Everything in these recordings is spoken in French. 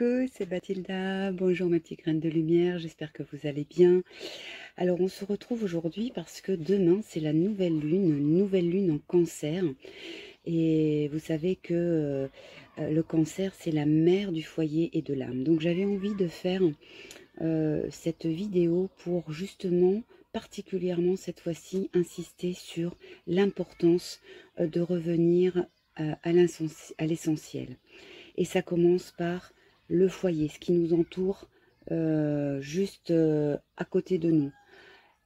Coucou, c'est Bathilda. Bonjour mes petites graines de lumière, j'espère que vous allez bien. Alors on se retrouve aujourd'hui parce que demain c'est la nouvelle lune en Cancer. Et vous savez que le Cancer c'est la mère du foyer et de l'âme. Donc j'avais envie de faire cette vidéo pour justement, particulièrement cette fois-ci, insister sur l'importance de revenir à l'essentiel. Et ça commence par le foyer, ce qui nous entoure juste à côté de nous.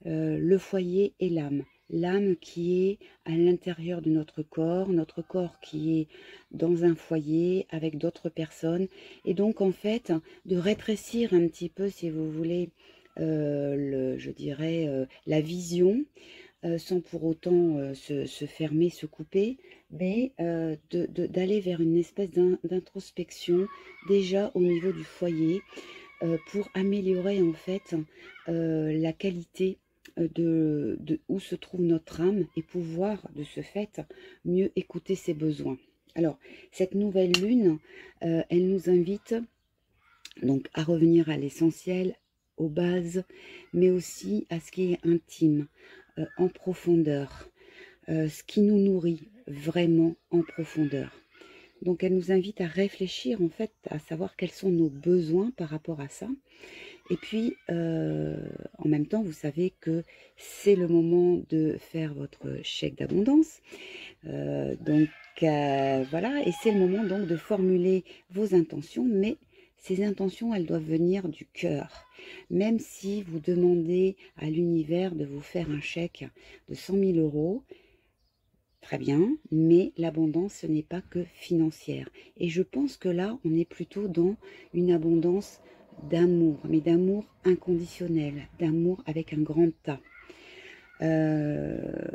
Le foyer et l'âme. L'âme qui est à l'intérieur de notre corps qui est dans un foyer avec d'autres personnes. Et donc en fait, de rétrécir un petit peu, si vous voulez, je dirais, la vision, sans pour autant se fermer, se couper, mais d'aller vers une espèce d'introspection déjà au niveau du foyer pour améliorer en fait la qualité de où se trouve notre âme et pouvoir de ce fait mieux écouter ses besoins. Alors cette nouvelle lune, elle nous invite donc à revenir à l'essentiel, aux bases, mais aussi à ce qui est intime, en profondeur, ce qui nous nourrit vraiment en profondeur. Donc elle nous invite à réfléchir en fait, à savoir quels sont nos besoins par rapport à ça. Et puis en même temps, vous savez que c'est le moment de faire votre chèque d'abondance. Voilà, et c'est le moment donc de formuler vos intentions, mais ces intentions, elles doivent venir du cœur. Même si vous demandez à l'univers de vous faire un chèque de 100 000 €, très bien, mais l'abondance, ce n'est pas que financière. Et je pense que là, on est plutôt dans une abondance d'amour, mais d'amour inconditionnel, d'amour avec un grand A.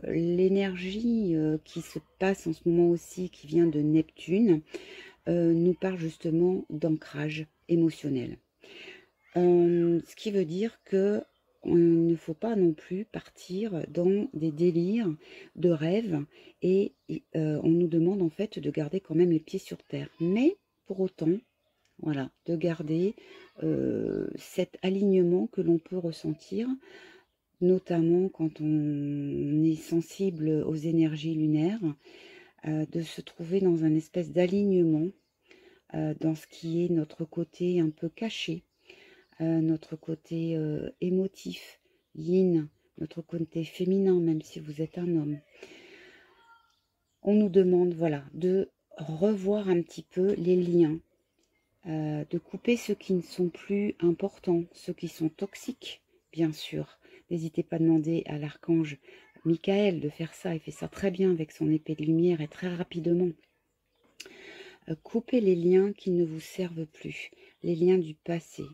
L'énergie qui se passe en ce moment aussi, qui vient de Neptune, nous parle justement d'ancrage émotionnel. Ce qui veut dire que il ne faut pas non plus partir dans des délires de rêve et on nous demande en fait de garder quand même les pieds sur terre. Mais pour autant, voilà, de garder cet alignement que l'on peut ressentir, notamment quand on est sensible aux énergies lunaires, de se trouver dans un espèce d'alignement dans ce qui est notre côté un peu caché, notre côté émotif, yin, notre côté féminin, même si vous êtes un homme. On nous demande, voilà, de revoir un petit peu les liens, de couper ceux qui ne sont plus importants, ceux qui sont toxiques, bien sûr. N'hésitez pas à demander à l'archange Michael de faire ça. Il fait ça très bien avec son épée de lumière et très rapidement. Coupez les liens qui ne vous servent plus, les liens du passé,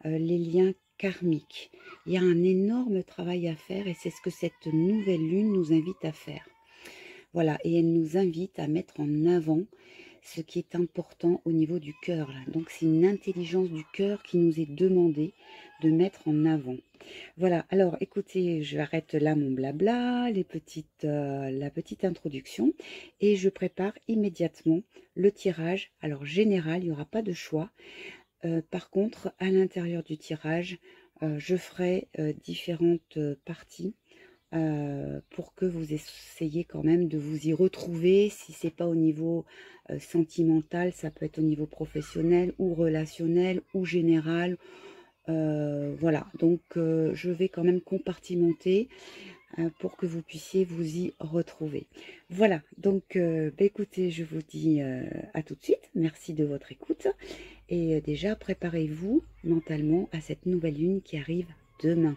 les liens karmiques. Il y a un énorme travail à faire et c'est ce que cette nouvelle lune nous invite à faire. Voilà, et elle nous invite à mettre en avant ce qui est important au niveau du cœur. Donc c'est une intelligence du cœur qui nous est demandée de mettre en avant. Voilà, alors écoutez, j'arrête là mon blabla, la petite introduction, et je prépare immédiatement le tirage. Alors général, il n'y aura pas de choix. Par contre, à l'intérieur du tirage, je ferai différentes parties pour que vous essayiez quand même de vous y retrouver. Si c'est pas au niveau sentimental, ça peut être au niveau professionnel ou relationnel ou général. Voilà, donc je vais quand même compartimenter pour que vous puissiez vous y retrouver. Voilà, donc écoutez, je vous dis à tout de suite. Merci de votre écoute. Et déjà, préparez-vous mentalement à cette nouvelle lune qui arrive demain.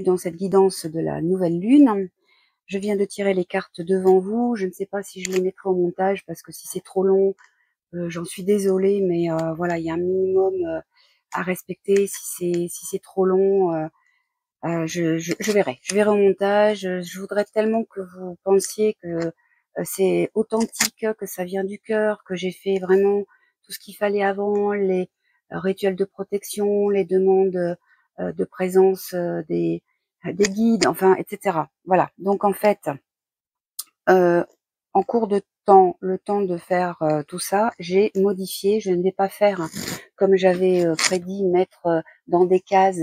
bienvenue dans cette guidance de la nouvelle lune. Je viens de tirer les cartes devant vous. Je ne sais pas si je les mettrai au montage parce que si c'est trop long, j'en suis désolée, mais voilà, il y a un minimum à respecter. Si c'est trop long, je verrai. Je verrai au montage. Je voudrais tellement que vous pensiez que c'est authentique, que ça vient du cœur, que j'ai fait vraiment tout ce qu'il fallait avant, les rituels de protection, les demandes de présence des guides, enfin, etc. Voilà. Donc en fait, en cours de temps, le temps de faire tout ça, j'ai modifié. Je ne vais pas faire comme j'avais prédit, mettre dans des cases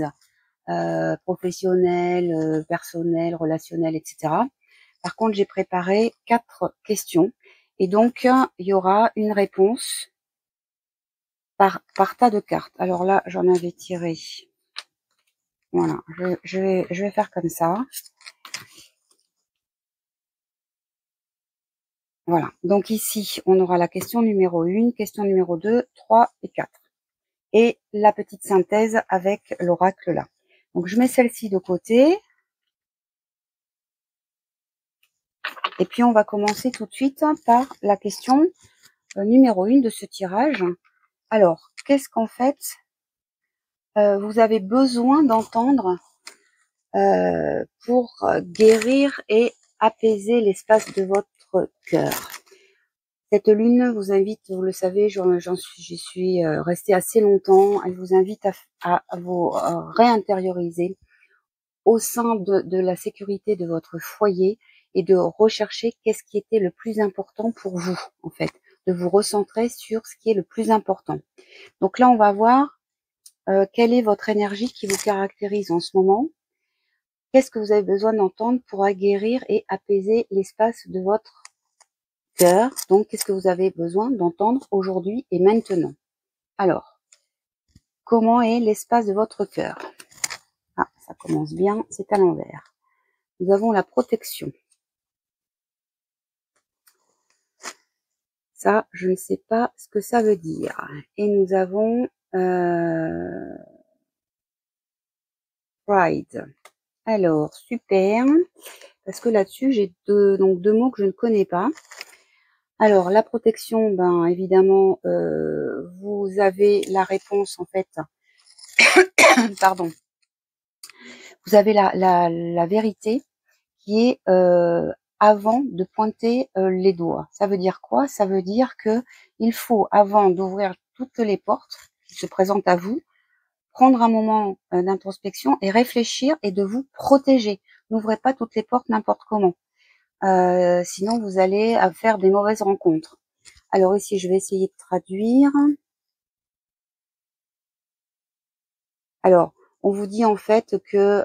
professionnelles, personnelles, relationnelles, etc. Par contre, j'ai préparé 4 questions et donc il y aura une réponse par tas de cartes. Alors là, j'en avais tiré. Voilà, je vais faire comme ça. Voilà. Donc ici, on aura la question numéro 1, question numéro 2, 3 et 4. Et la petite synthèse avec l'oracle là. Donc je mets celle-ci de côté. Et puis on va commencer tout de suite par la question numéro 1 de ce tirage. Alors, qu'est-ce qu'en fait vous avez besoin d'entendre pour guérir et apaiser l'espace de votre cœur? Cette lune vous invite, vous le savez, j'y suis restée assez longtemps, elle vous invite à vous réintérioriser au sein de la sécurité de votre foyer et de rechercher qu'est-ce qui était le plus important pour vous, en fait, de vous recentrer sur ce qui est le plus important. Donc là, on va voir quelle est votre énergie qui vous caractérise en ce moment. Qu'est-ce que vous avez besoin d'entendre pour aguerrir et apaiser l'espace de votre cœur? Donc, qu'est-ce que vous avez besoin d'entendre aujourd'hui et maintenant? Alors, comment est l'espace de votre cœur? Ah, ça commence bien, c'est à l'envers. Nous avons la protection. Ça, je ne sais pas ce que ça veut dire. Et nous avons Pride. Alors, super. Parce que là-dessus, j'ai deux mots que je ne connais pas. Alors, la protection, ben évidemment, vous avez la réponse, en fait. Pardon. Vous avez la vérité qui est avant de pointer les doigts. Ça veut dire quoi? Ça veut dire que il faut, avant d'ouvrir toutes les portes qui se présentent à vous, prendre un moment d'introspection et réfléchir et de vous protéger. N'ouvrez pas toutes les portes n'importe comment. Sinon, vous allez faire des mauvaises rencontres. Alors ici, je vais essayer de traduire. Alors, on vous dit en fait que...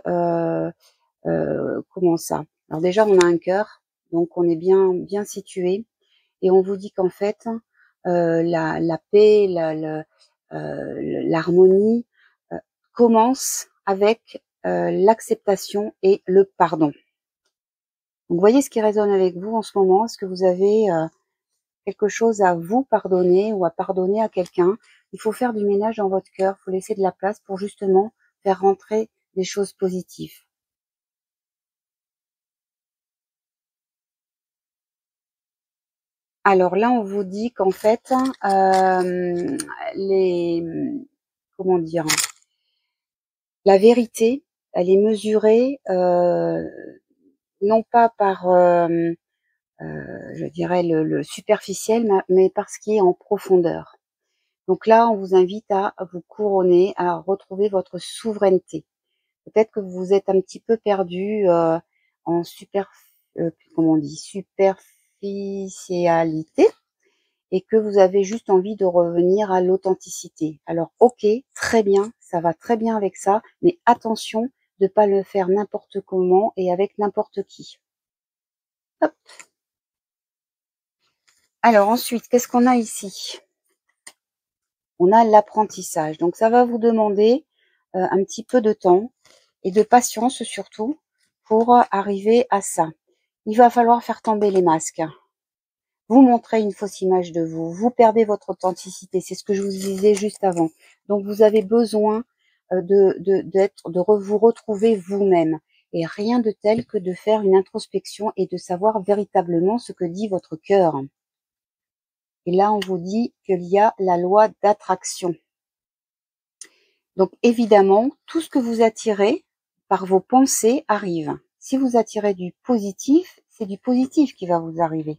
comment ça? Alors déjà, on a un cœur, donc on est bien situé. Et on vous dit qu'en fait, la paix, l'harmonie commence avec l'acceptation et le pardon. Donc, vous voyez ce qui résonne avec vous en ce moment? Est-ce que vous avez quelque chose à vous pardonner ou à pardonner à quelqu'un? Il faut faire du ménage dans votre cœur, il faut laisser de la place pour justement faire rentrer des choses positives. Alors là, on vous dit qu'en fait, comment dire, la vérité, elle est mesurée non pas par, je dirais, le superficiel, mais par ce qui est en profondeur. Donc là, on vous invite à vous couronner, à retrouver votre souveraineté. Peut-être que vous êtes un petit peu perdu en comment on dit, superficialité, et que vous avez juste envie de revenir à l'authenticité. Alors, ok, très bien, ça va très bien avec ça, mais attention de ne pas le faire n'importe comment et avec n'importe qui. Hop. Alors ensuite, qu'est-ce qu'on a ici? On a l'apprentissage. Donc, ça va vous demander un petit peu de temps et de patience surtout pour arriver à ça. Il va falloir faire tomber les masques. Vous montrez une fausse image de vous, vous perdez votre authenticité, c'est ce que je vous disais juste avant. Donc vous avez besoin vous retrouver vous-même. Et rien de tel que de faire une introspection et de savoir véritablement ce que dit votre cœur. Et là, on vous dit qu'il y a la loi d'attraction. Donc évidemment, tout ce que vous attirez par vos pensées arrive. Si vous attirez du positif, c'est du positif qui va vous arriver.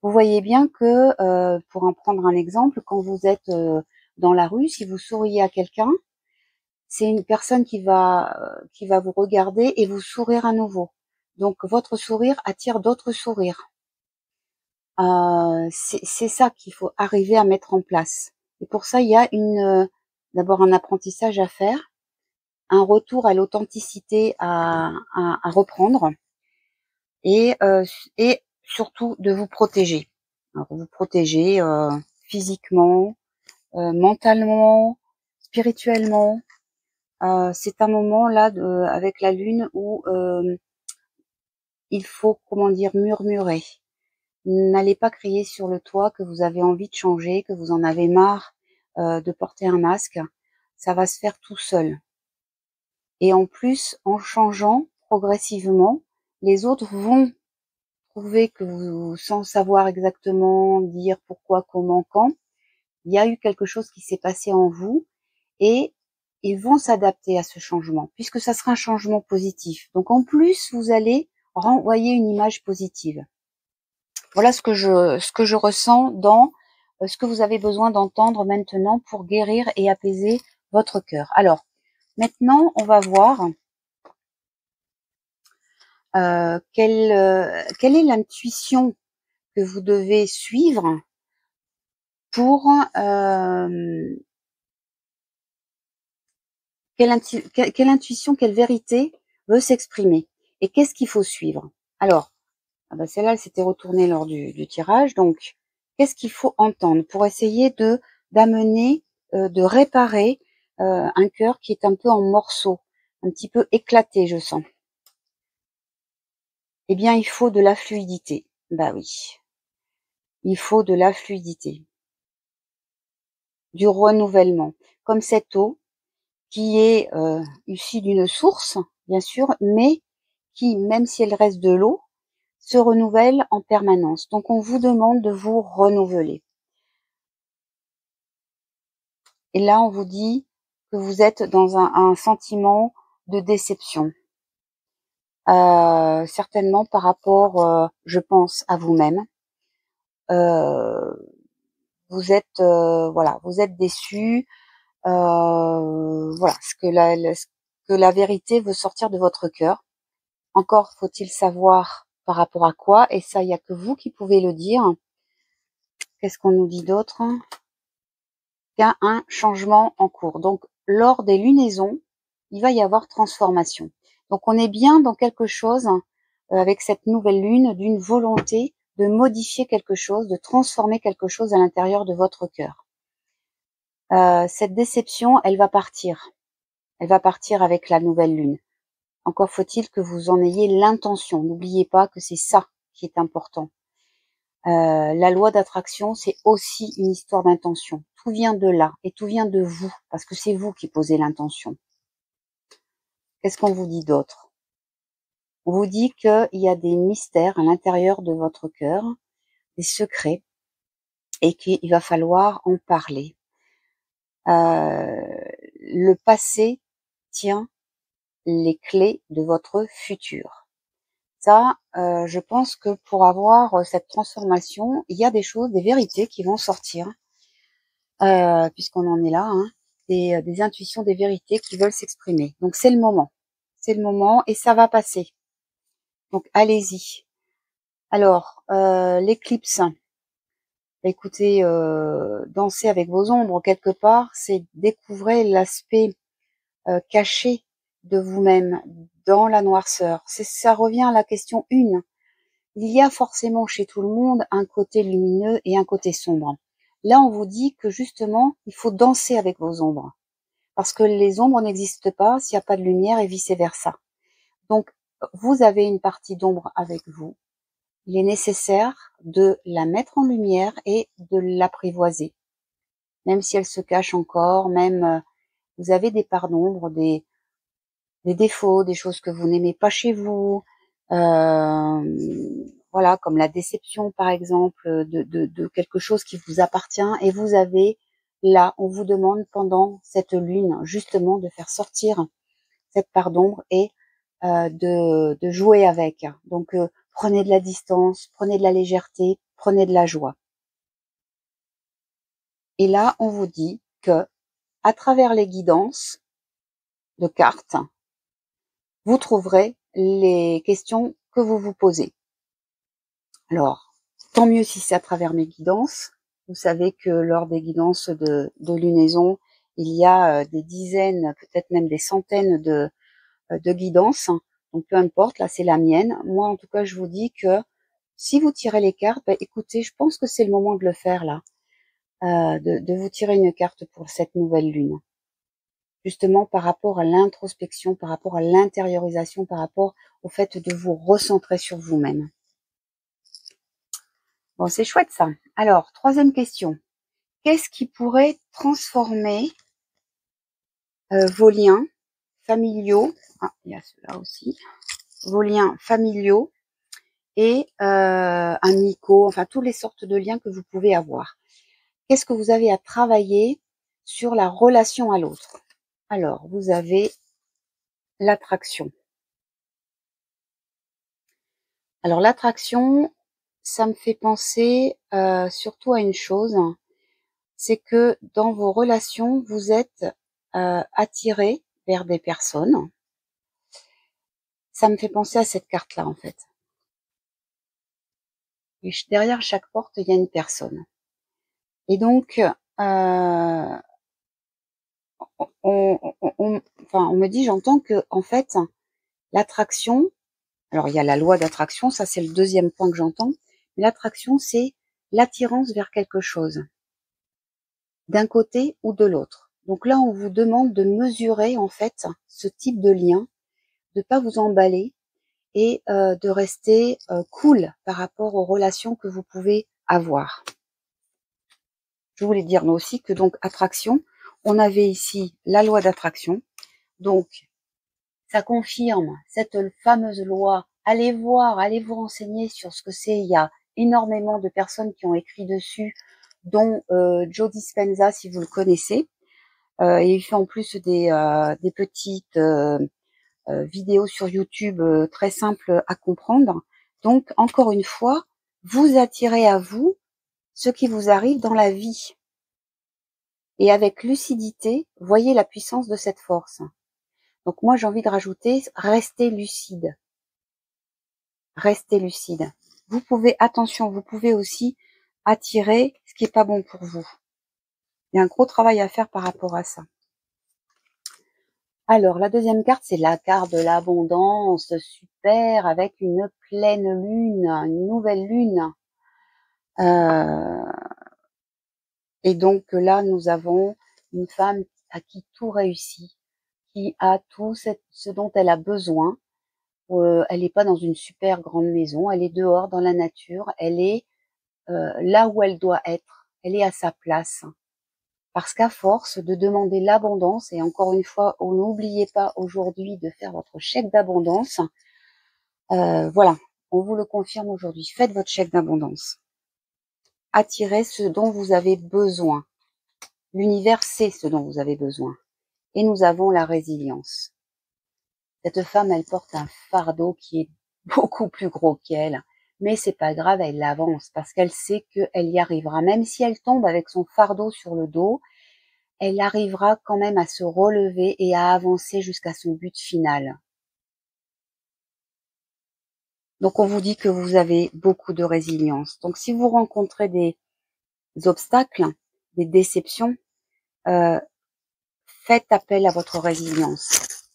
Vous voyez bien que, pour en prendre un exemple, quand vous êtes dans la rue, si vous souriez à quelqu'un, c'est une personne qui va vous regarder et vous sourire à nouveau. Donc votre sourire attire d'autres sourires. C'est ça qu'il faut arriver à mettre en place. Et pour ça, il y a d'abord un apprentissage à faire, un retour à l'authenticité à reprendre, et surtout de vous protéger. Alors, vous protéger physiquement, mentalement, spirituellement. C'est un moment là avec la lune où il faut, comment dire, murmurer. N'allez pas crier sur le toit que vous avez envie de changer, que vous en avez marre de porter un masque. Ça va se faire tout seul. Et en plus, en changeant progressivement, les autres vont trouver que vous, sans savoir exactement dire pourquoi, comment, quand, il y a eu quelque chose qui s'est passé en vous, et ils vont s'adapter à ce changement, puisque ça sera un changement positif. Donc en plus, vous allez renvoyer une image positive. Voilà ce que je ressens dans ce que vous avez besoin d'entendre maintenant pour guérir et apaiser votre cœur. Alors, maintenant, on va voir quelle est l'intuition que vous devez suivre pour quelle intuition, quelle vérité veut s'exprimer, et qu'est-ce qu'il faut suivre. Alors, celle-là, elle s'était retournée lors du tirage, donc qu'est-ce qu'il faut entendre pour essayer d'amener, de réparer un cœur qui est un peu en morceaux, un petit peu éclaté, je sens. Eh bien, il faut de la fluidité. Bah oui, il faut de la fluidité, du renouvellement, comme cette eau qui est issue d'une source, bien sûr, mais qui, même si elle reste de l'eau, se renouvelle en permanence. Donc, on vous demande de vous renouveler. Et là, on vous dit que vous êtes dans un sentiment de déception. Certainement par rapport, je pense, à vous-même. Vous êtes, voilà, vous êtes déçu. Voilà, ce que la vérité veut sortir de votre cœur. Encore faut-il savoir par rapport à quoi, et ça, il n'y a que vous qui pouvez le dire. Qu'est-ce qu'on nous dit d'autre? Il y a un changement en cours. Donc, lors des lunaisons, il va y avoir transformation. Donc, on est bien dans quelque chose, avec cette nouvelle lune, d'une volonté de modifier quelque chose, de transformer quelque chose à l'intérieur de votre cœur. Cette déception, elle va partir. Elle va partir avec la nouvelle lune. Encore faut-il que vous en ayez l'intention. N'oubliez pas que c'est ça qui est important. La loi d'attraction, c'est aussi une histoire d'intention. Tout vient de là, et tout vient de vous, parce que c'est vous qui posez l'intention. Qu'est-ce qu'on vous dit d'autre? On vous dit qu'il y a des mystères à l'intérieur de votre cœur, des secrets, et qu'il va falloir en parler. Le passé tient les clés de votre futur. Ça, je pense que pour avoir cette transformation, il y a des choses, des vérités qui vont sortir, puisqu'on en est là, hein, des intuitions, des vérités qui veulent s'exprimer. Donc c'est le moment et ça va passer. Donc allez-y. Alors, l'éclipse, écoutez, danser avec vos ombres quelque part, c'est découvrir l'aspect caché de vous-même dans la noirceur. Ça revient à la question 1. Il y a forcément chez tout le monde un côté lumineux et un côté sombre. Là, on vous dit que justement, il faut danser avec vos ombres. Parce que les ombres n'existent pas s'il n'y a pas de lumière, et vice-versa. Donc, vous avez une partie d'ombre avec vous. Il est nécessaire de la mettre en lumière et de l'apprivoiser. Même si elle se cache encore, même vous avez des parts d'ombre, des défauts, des choses que vous n'aimez pas chez vous, voilà, comme la déception par exemple, de quelque chose qui vous appartient, et vous avez là, on vous demande pendant cette lune justement de faire sortir cette part d'ombre et de jouer avec. Donc prenez de la distance, prenez de la légèreté, prenez de la joie. Et là, on vous dit que à travers les guidances de cartes, vous trouverez les questions que vous vous posez. Alors, tant mieux si c'est à travers mes guidances. Vous savez que lors des guidances de lunaison, il y a des dizaines, peut-être même des centaines de guidances. Donc peu importe, là c'est la mienne. Moi en tout cas, je vous dis que si vous tirez les cartes, écoutez, je pense que c'est le moment de le faire là, de vous tirer une carte pour cette nouvelle lune. Justement par rapport à l'introspection, par rapport à l'intériorisation, par rapport au fait de vous recentrer sur vous-même. Bon, c'est chouette ça. Alors, troisième question. Qu'est-ce qui pourrait transformer vos liens familiaux, il y a cela aussi, vos liens familiaux et amicaux, enfin toutes les sortes de liens que vous pouvez avoir. Qu'est-ce que vous avez à travailler sur la relation à l'autre? Alors, vous avez l'attraction. Alors l'attraction, ça me fait penser surtout à une chose, c'est que dans vos relations, vous êtes attiré vers des personnes. Ça me fait penser à cette carte-là en fait. Et derrière chaque porte, il y a une personne. Et donc, on me dit, j'entends que en fait, l'attraction, alors il y a la loi d'attraction, ça c'est le deuxième point que j'entends. L'attraction, c'est l'attirance vers quelque chose, d'un côté ou de l'autre. Donc là, on vous demande de mesurer en fait ce type de lien, de pas vous emballer et de rester cool par rapport aux relations que vous pouvez avoir. Je voulais dire aussi que donc attraction, on avait ici la loi d'attraction. Donc ça confirme cette fameuse loi. Allez voir, allez vous renseigner sur ce que c'est. Il y a énormément de personnes qui ont écrit dessus, dont Joe Dispenza, si vous le connaissez. Et il fait en plus des petites vidéos sur YouTube très simples à comprendre. Donc, encore une fois, vous attirez à vous ce qui vous arrive dans la vie. Et avec lucidité, voyez la puissance de cette force. Donc moi, j'ai envie de rajouter, restez lucide. Restez lucide. Vous pouvez, attention, vous pouvez aussi attirer ce qui est pas bon pour vous. Il y a un gros travail à faire par rapport à ça. Alors, la deuxième carte, c'est la carte de l'abondance, super, avec une pleine lune, une nouvelle lune. Et donc là, nous avons une femme à qui tout réussit, qui a tout ce dont elle a besoin. Elle n'est pas dans une super grande maison, elle est dehors dans la nature, elle est là où elle doit être, elle est à sa place. Parce qu'à force de demander l'abondance, et encore une fois, n'oubliez pas aujourd'hui de faire votre chèque d'abondance, voilà, on vous le confirme aujourd'hui, faites votre chèque d'abondance. Attirez ce dont vous avez besoin. L'univers sait ce dont vous avez besoin. Et nous avons la résilience. Cette femme, elle porte un fardeau qui est beaucoup plus gros qu'elle. Mais c'est pas grave, elle l'avance parce qu'elle sait qu'elle y arrivera. Même si elle tombe avec son fardeau sur le dos, elle arrivera quand même à se relever et à avancer jusqu'à son but final. Donc on vous dit que vous avez beaucoup de résilience. Donc si vous rencontrez des obstacles, des déceptions, faites appel à votre résilience.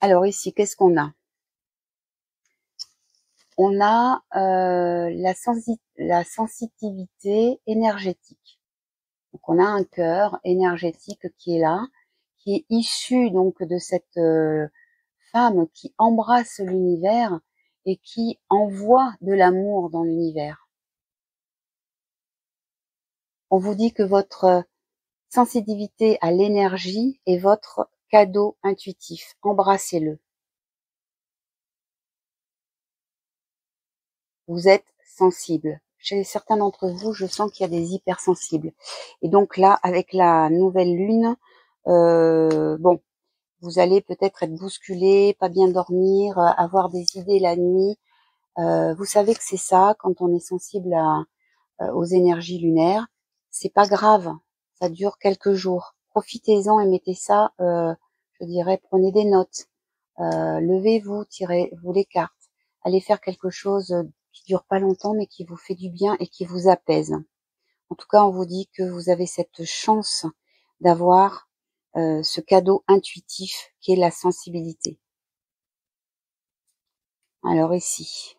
Alors ici, qu'est-ce qu'on a? On a la sensitivité énergétique. Donc on a un cœur énergétique qui est là, qui est issu donc de cette femme qui embrasse l'univers et qui envoie de l'amour dans l'univers. On vous dit que votre sensibilité à l'énergie est votre cadeau intuitif. Embrassez-le. Vous êtes sensible. Chez certains d'entre vous, je sens qu'il y a des hypersensibles. Et donc là, avec la nouvelle lune, bon, vous allez peut-être être bousculé, pas bien dormir, avoir des idées la nuit. Vous savez que c'est ça, quand on est sensible aux énergies lunaires. C'est pas grave, ça dure quelques jours. Profitez-en et mettez ça, je dirais, prenez des notes. Levez-vous, tirez-vous les cartes. Allez faire quelque chose qui dure pas longtemps, mais qui vous fait du bien et qui vous apaise. En tout cas, on vous dit que vous avez cette chance d'avoir ce cadeau intuitif qui est la sensibilité. Alors ici,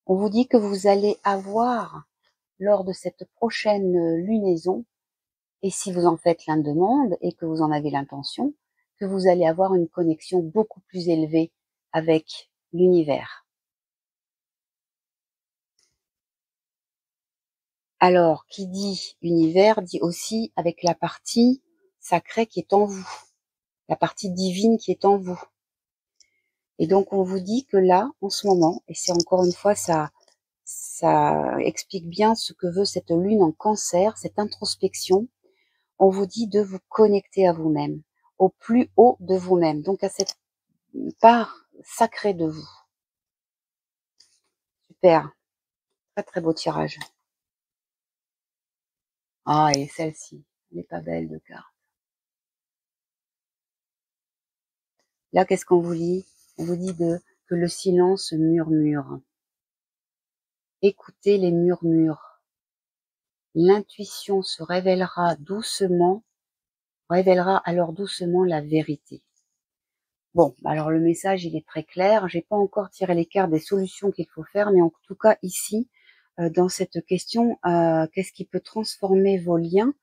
on vous dit que vous allez avoir, lors de cette prochaine lunaison, et si vous en faites la demande et que vous en avez l'intention, que vous allez avoir une connexion beaucoup plus élevée avec l'univers. Alors, qui dit univers dit aussi avec la partie sacrée qui est en vous, la partie divine qui est en vous. Et donc, on vous dit que là, en ce moment, et c'est encore une fois, ça explique bien ce que veut cette lune en Cancer, cette introspection. On vous dit de vous connecter à vous-même, au plus haut de vous-même, donc à cette part sacrée de vous. Super, très très beau tirage. Ah, et celle-ci, elle n'est pas belle de carte. Là, qu'est-ce qu'on vous dit? On vous dit que le silence murmure. Écoutez les murmures. L'intuition se révélera alors doucement la vérité. Bon, alors le message, il est très clair. J'ai pas encore tiré les cartes des solutions qu'il faut faire, mais en tout cas ici, dans cette question, qu'est-ce qui peut transformer vos liens?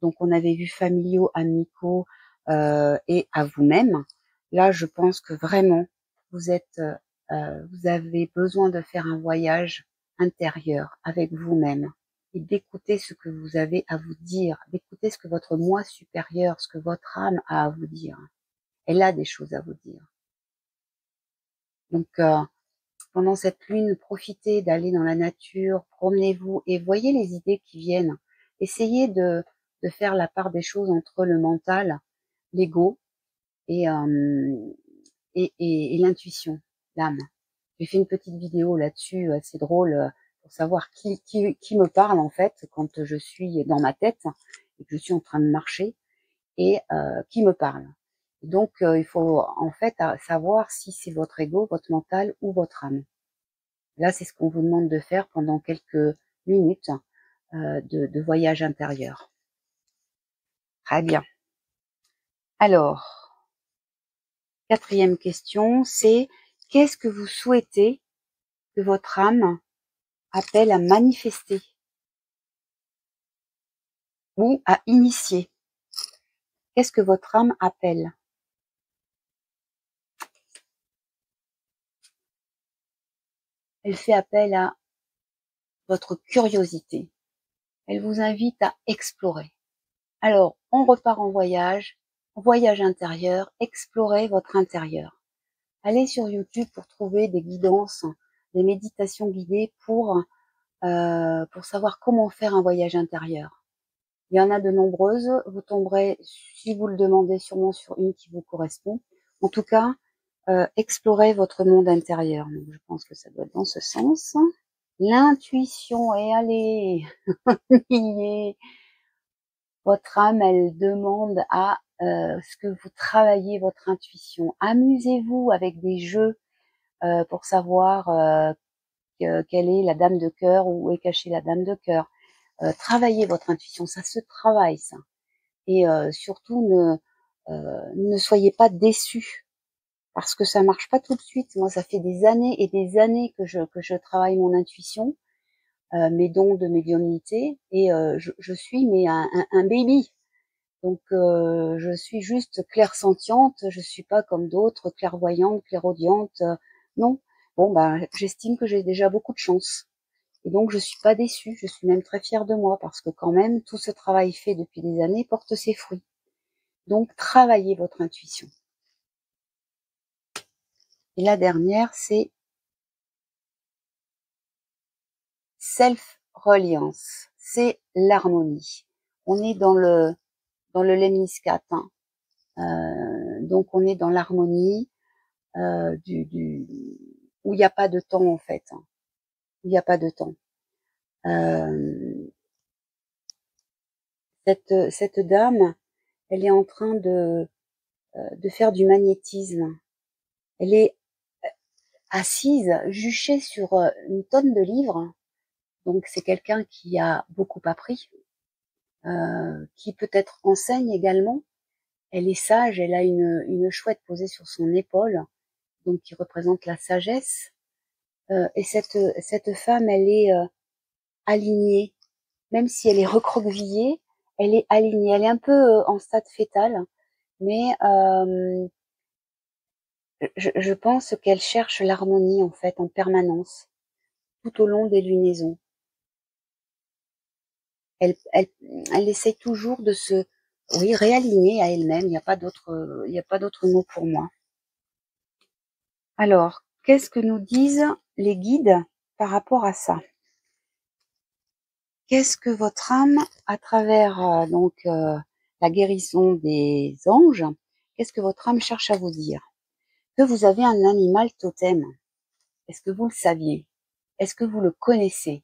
Donc on avait vu familiaux, amicaux et à vous-même. Là, je pense que vraiment, vous avez besoin de faire un voyage intérieur avec vous-même et d'écouter ce que vous avez à vous dire, d'écouter ce que votre moi supérieur, ce que votre âme a à vous dire. Elle a des choses à vous dire. Donc, pendant cette lune, profitez d'aller dans la nature, promenez-vous et voyez les idées qui viennent. Essayez de faire la part des choses entre le mental, l'ego et l'intuition, l'âme. J'ai fait une petite vidéo là-dessus, assez drôle, pour savoir qui me parle en fait quand je suis dans ma tête et que je suis en train de marcher et qui me parle. Donc, il faut en fait savoir si c'est votre ego, votre mental ou votre âme. Là, c'est ce qu'on vous demande de faire pendant quelques minutes de voyage intérieur. Très bien. Alors, quatrième question, c'est qu'est-ce que vous souhaitez que votre âme appelle à manifester ou à initier? Qu'est-ce que votre âme appelle? Elle fait appel à votre curiosité. Elle vous invite à explorer. Alors, on repart en voyage intérieur, explorez votre intérieur. Allez sur YouTube pour trouver des guidances, des méditations guidées pour savoir comment faire un voyage intérieur. Il y en a de nombreuses, vous tomberez, si vous le demandez, sûrement sur une qui vous correspond. En tout cas, explorez votre monde intérieur. Donc, je pense que ça doit être dans ce sens. L'intuition, et allez, votre âme, elle demande à ce que vous travaillez votre intuition. Amusez-vous avec des jeux pour savoir quelle est la dame de cœur, où est cachée la dame de cœur. Travaillez votre intuition, ça se travaille ça. Et surtout, ne soyez pas déçus, parce que ça marche pas tout de suite. Moi, ça fait des années et des années que je travaille mon intuition, mes dons de médiumnité, et je suis mais un baby. Donc, je suis juste clairsentiente, je suis pas comme d'autres, clairvoyante, clairaudiente, non. Bon, bah, j'estime que j'ai déjà beaucoup de chance. Et donc, je suis pas déçue, je suis même très fière de moi parce que quand même, tout ce travail fait depuis des années porte ses fruits. Donc, travaillez votre intuition. Et la dernière, c'est self-reliance. C'est l'harmonie. On est dans le lemniscate, hein. Donc, on est dans l'harmonie où il n'y a pas de temps, en fait. Hein. Il n'y a pas de temps. Cette dame, elle est en train de faire du magnétisme. Elle est assise, juchée sur une tonne de livres. Donc c'est quelqu'un qui a beaucoup appris, qui peut-être enseigne également. Elle est sage, elle a une chouette posée sur son épaule, donc qui représente la sagesse. Et cette femme, elle est alignée, même si elle est recroquevillée, elle est alignée. Elle est un peu en stade fœtal, mais je pense qu'elle cherche l'harmonie en fait en permanence, tout au long des lunaisons. Elle essaie toujours de se, oui, réaligner à elle-même. Il n'y a pas d'autre mot pour moi. Alors, qu'est-ce que nous disent les guides par rapport à ça? Qu'est-ce que votre âme, à travers la guérison des anges, qu'est-ce que votre âme cherche à vous dire? Que vous avez un animal totem. Est-ce que vous le saviez? Est-ce que vous le connaissez?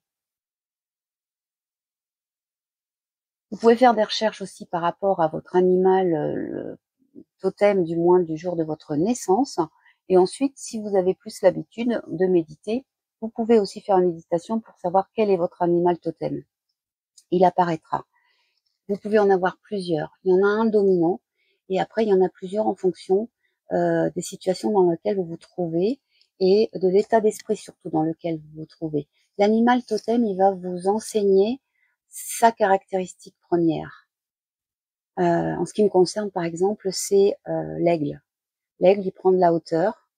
Vous pouvez faire des recherches aussi par rapport à votre animal totem, du moins du jour de votre naissance. Et ensuite, si vous avez plus l'habitude de méditer, vous pouvez aussi faire une méditation pour savoir quel est votre animal totem. Il apparaîtra. Vous pouvez en avoir plusieurs. Il y en a un dominant et après, il y en a plusieurs en fonction des situations dans lesquelles vous vous trouvez et de l'état d'esprit surtout dans lequel vous vous trouvez. L'animal totem, il va vous enseigner sa caractéristique première. En ce qui me concerne, par exemple, c'est l'aigle. L'aigle, il prend de la hauteur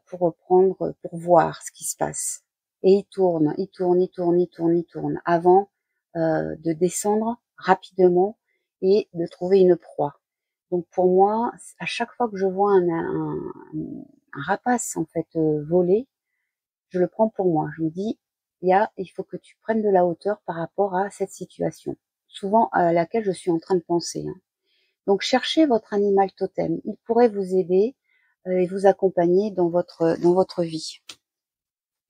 pour voir ce qui se passe. Et il tourne, il tourne, il tourne, il tourne, il tourne, avant de descendre rapidement et de trouver une proie. Donc pour moi, à chaque fois que je vois un rapace en fait voler, je le prends pour moi. Je me dis, il faut que tu prennes de la hauteur par rapport à cette situation, souvent à laquelle je suis en train de penser. Hein. Donc cherchez votre animal totem. Il pourrait vous aider et vous accompagner dans votre vie.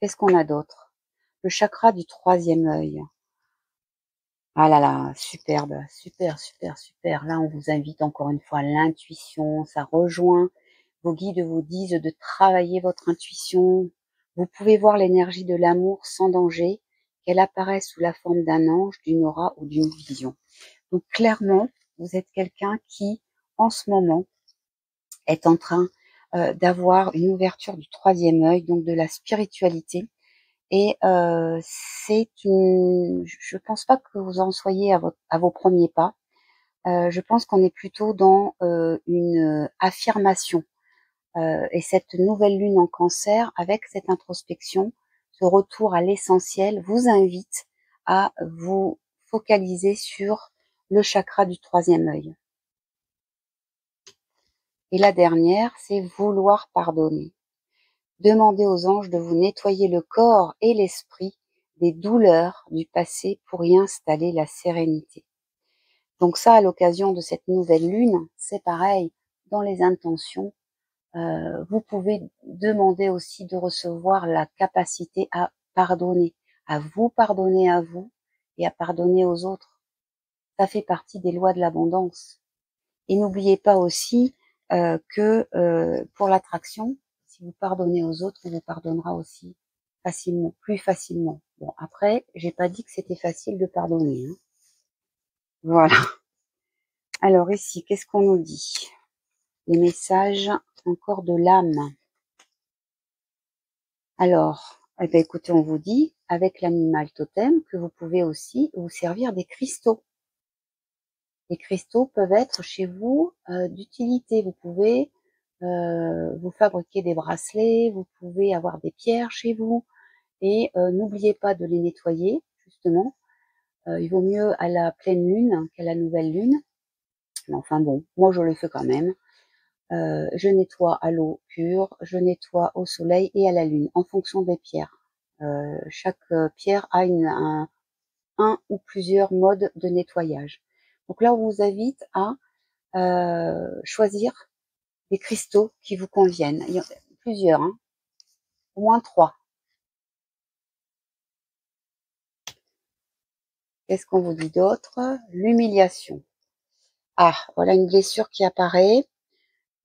Qu'est-ce qu'on a d'autre? Le chakra du troisième œil. Ah là là, superbe, super, super, super. Là, on vous invite encore une fois à l'intuition. Ça rejoint. Vos guides vous disent de travailler votre intuition. Vous pouvez voir l'énergie de l'amour sans danger, qu'elle apparaisse sous la forme d'un ange, d'une aura ou d'une vision. Donc clairement, vous êtes quelqu'un qui, en ce moment, est en train d'avoir une ouverture du troisième œil, donc de la spiritualité. Et je pense pas que vous en soyez à vos premiers pas. Je pense qu'on est plutôt dans une affirmation. Et cette nouvelle lune en cancer, avec cette introspection, ce retour à l'essentiel, vous invite à vous focaliser sur le chakra du troisième œil. Et la dernière, c'est vouloir pardonner. Demandez aux anges de vous nettoyer le corps et l'esprit des douleurs du passé pour y installer la sérénité. Donc ça, à l'occasion de cette nouvelle lune, c'est pareil, dans les intentions, vous pouvez demander aussi de recevoir la capacité à pardonner à vous et à pardonner aux autres. Ça fait partie des lois de l'abondance. Et n'oubliez pas aussi que pour l'attraction, si vous pardonnez aux autres, on vous pardonnera aussi facilement, plus facilement. Bon, après, j'ai pas dit que c'était facile de pardonner. Hein. Voilà. Alors ici, qu'est-ce qu'on nous dit? Les messages encore de l'âme. Alors, eh bien, écoutez, on vous dit, avec l'animal totem, que vous pouvez aussi vous servir des cristaux. Les cristaux peuvent être chez vous d'utilité. Vous pouvez vous fabriquer des bracelets, vous pouvez avoir des pierres chez vous. Et n'oubliez pas de les nettoyer, justement. Il vaut mieux à la pleine lune qu'à la nouvelle lune. Mais enfin bon, moi je le fais quand même. Je nettoie à l'eau pure, je nettoie au soleil et à la lune, en fonction des pierres. Chaque pierre a un ou plusieurs modes de nettoyage. Donc là, on vous invite à choisir des cristaux qui vous conviennent. Il y en a plusieurs, hein, au moins 3. Qu'est-ce qu'on vous dit d'autre? L'humiliation. Ah, voilà une blessure qui apparaît.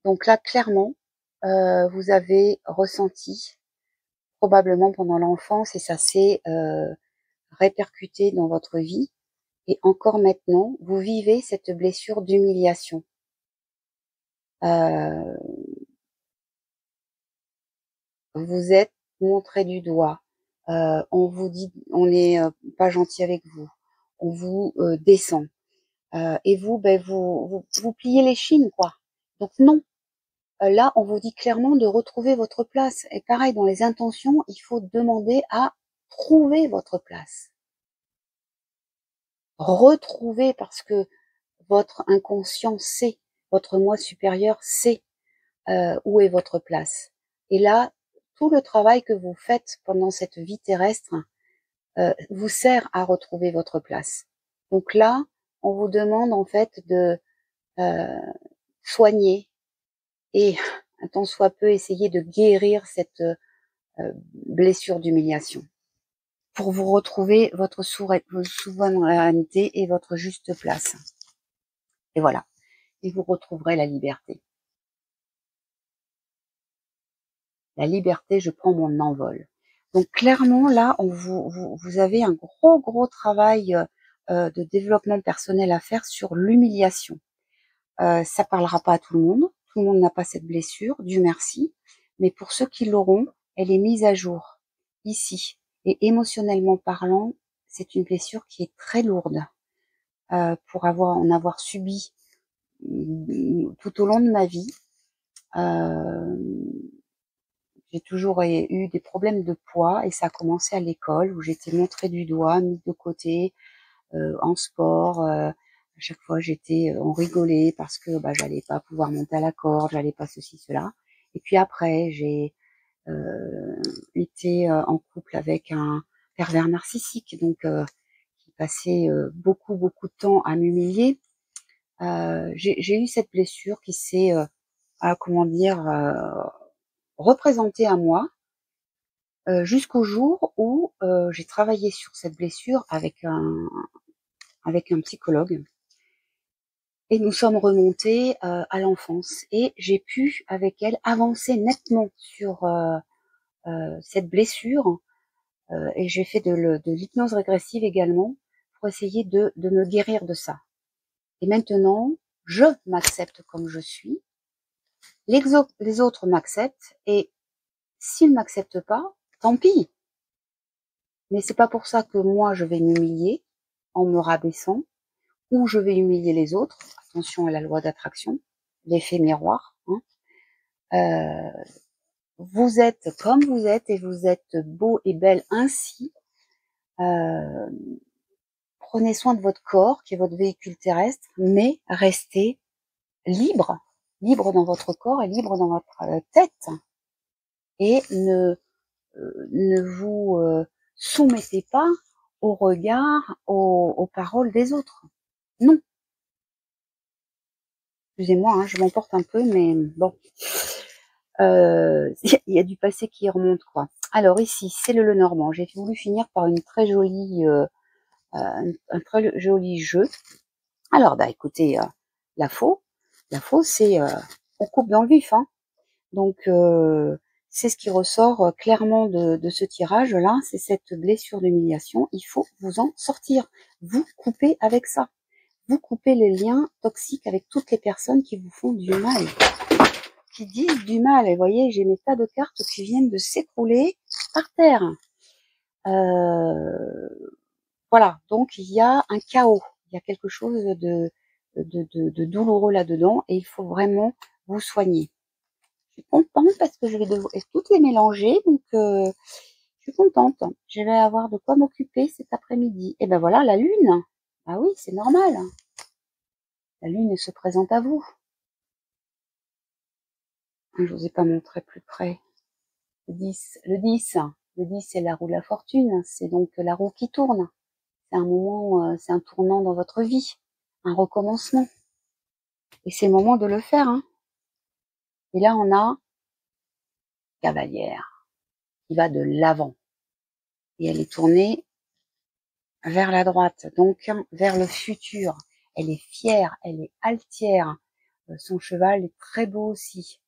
Donc là, clairement, vous avez ressenti, probablement pendant l'enfance, et ça s'est répercuté dans votre vie. Et encore maintenant, vous vivez cette blessure d'humiliation. Vous êtes montré du doigt. On vous dit, on n'est pas gentil avec vous. On vous descend. Et vous, ben, vous pliez les chines, quoi. Donc non. Là, on vous dit clairement de retrouver votre place. Et pareil, dans les intentions, il faut demander à trouver votre place. Retrouver, parce que votre inconscient sait, votre moi supérieur sait où est votre place. Et là, tout le travail que vous faites pendant cette vie terrestre vous sert à retrouver votre place. Donc là, on vous demande en fait de soigner et un tant soit peu essayer de guérir cette blessure d'humiliation pour vous retrouver votre souveraineté et votre juste place. Et voilà, et vous retrouverez la liberté. La liberté, je prends mon envol. Donc clairement, là, vous avez un gros travail de développement personnel à faire sur l'humiliation. Ça parlera pas à tout le monde n'a pas cette blessure, Dieu merci, mais pour ceux qui l'auront, elle est mise à jour ici. Et émotionnellement parlant, c'est une blessure qui est très lourde pour en avoir subi tout au long de ma vie. J'ai toujours eu des problèmes de poids et ça a commencé à l'école où j'étais montrée du doigt, mise de côté, en sport. À chaque fois, on rigolait parce que j'allais pas pouvoir monter à la corde, j'allais pas ceci, cela. Et puis après, j'ai été en couple avec un pervers narcissique, donc qui passait beaucoup de temps à m'humilier. J'ai eu cette blessure qui s'est, représentée à moi jusqu'au jour où j'ai travaillé sur cette blessure avec un psychologue. Et nous sommes remontés à l'enfance et j'ai pu, avec elle, avancer nettement sur cette blessure. Et j'ai fait de l'hypnose régressive également pour essayer de me guérir de ça. Et maintenant, je m'accepte comme je suis. Les autres m'acceptent et s'ils m'acceptent pas, tant pis. Mais c'est pas pour ça que moi je vais m'humilier en me rabaissant ou je vais humilier les autres. Attention à la loi d'attraction, l'effet miroir. Vous êtes comme vous êtes et vous êtes beau et belle ainsi. Prenez soin de votre corps qui est votre véhicule terrestre, mais restez libre dans votre corps et libre dans votre tête. Et ne vous soumettez pas au regard, aux paroles des autres. Non. Excusez-moi, hein, je m'emporte un peu, mais bon. Il y a du passé qui remonte, quoi. Alors ici, c'est le Lenormand. J'ai voulu finir par une très jolie, un très joli jeu. Alors, écoutez, la faux, c'est, on coupe dans le vif, hein. Donc, c'est ce qui ressort clairement de ce tirage-là, c'est cette blessure d'humiliation. Il faut vous en sortir. Vous coupez avec ça. Vous coupez les liens toxiques avec toutes les personnes qui vous font du mal, qui disent du mal. Et vous voyez, j'ai mes tas de cartes qui viennent de s'écrouler par terre. Voilà, donc il y a un chaos. Il y a quelque chose de douloureux là-dedans et il faut vraiment vous soigner. Je suis contente parce que je vais toutes les mélanger, donc je Je suis contente. Je vais avoir de quoi m'occuper cet après-midi. Et ben voilà, la lune. Ah oui, c'est normal. La lune se présente à vous. Je vous ai pas montré plus près. Le 10, le 10. Le 10, c'est la roue de la fortune. C'est donc la roue qui tourne. C'est un moment, c'est un tournant dans votre vie. Un recommencement. Et c'est le moment de le faire, hein. Et là, on a cavalière qui va de l'avant. Et elle est tournée vers la droite, donc vers le futur. Elle est fière, elle est altière. Son cheval est très beau aussi.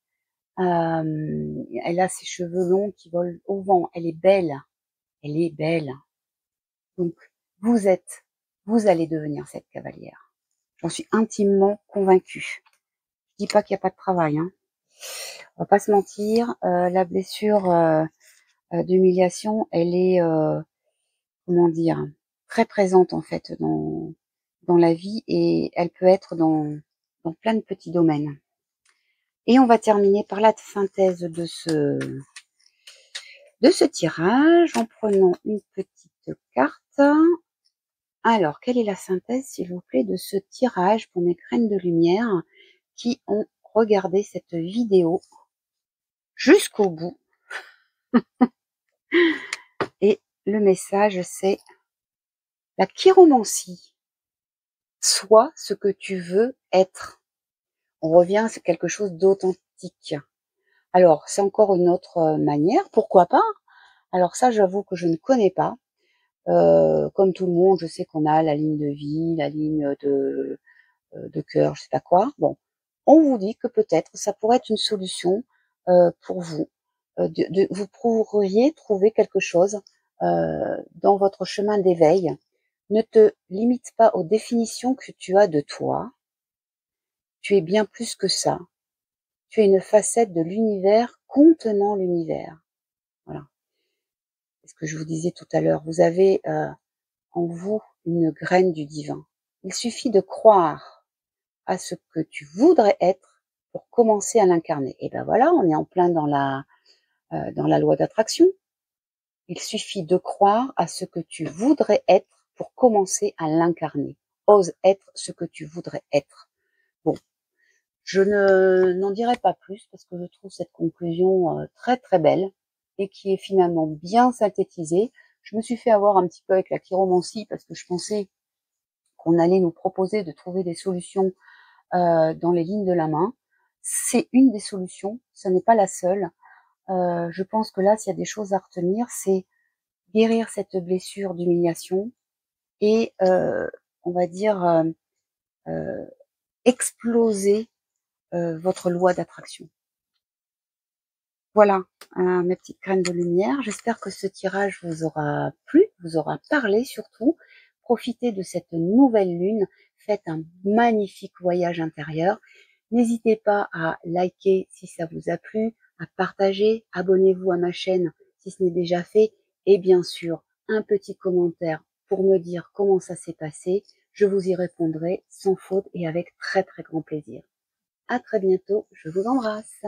Elle a ses cheveux longs qui volent au vent. Elle est belle. Elle est belle. Donc, vous allez devenir cette cavalière. J'en suis intimement convaincue. Je dis pas qu'il n'y a pas de travail, hein. On va pas se mentir. La blessure d'humiliation, elle est, comment dire, très présente en fait dans la vie et elle peut être dans plein de petits domaines. Et on va terminer par la synthèse de ce tirage en prenant une petite carte. Alors, quelle est la synthèse, s'il vous plaît, de ce tirage pour mes graines de lumière qui ont regardé cette vidéo jusqu'au bout? Et le message, c'est la chiromancie. Sois ce que tu veux être. On revient à quelque chose d'authentique. Alors, c'est encore une autre manière, pourquoi pas? Alors ça, j'avoue que je ne connais pas. Comme tout le monde, je sais qu'on a la ligne de vie, la ligne de cœur, je sais pas quoi. Bon, on vous dit que peut-être ça pourrait être une solution pour vous. Vous pourriez trouver quelque chose dans votre chemin d'éveil. Ne te limite pas aux définitions que tu as de toi. Tu es bien plus que ça. Tu es une facette de l'univers contenant l'univers. Voilà. C'est ce que je vous disais tout à l'heure. Vous avez en vous une graine du divin. Il suffit de croire à ce que tu voudrais être pour commencer à l'incarner. Et ben voilà, on est en plein dans la loi d'attraction. Il suffit de croire à ce que tu voudrais être pour commencer à l'incarner. Ose être ce que tu voudrais être. Bon, je n'en dirai pas plus parce que je trouve cette conclusion très très belle et qui est finalement bien synthétisée. Je me suis fait avoir un petit peu avec la chiromancie parce que je pensais qu'on allait nous proposer de trouver des solutions dans les lignes de la main. C'est une des solutions, ce n'est pas la seule. Je pense que là, s'il y a des choses à retenir, c'est guérir cette blessure d'humiliation et on va dire exploser votre loi d'attraction. Voilà, mes petites graines de lumière. J'espère que ce tirage vous aura plu, vous aura parlé surtout. Profitez de cette nouvelle lune. Faites un magnifique voyage intérieur. N'hésitez pas à liker si ça vous a plu, à partager, abonnez-vous à ma chaîne si ce n'est déjà fait et bien sûr, un petit commentaire pour me dire comment ça s'est passé. Je vous y répondrai sans faute et avec très très grand plaisir. À très bientôt, je vous embrasse.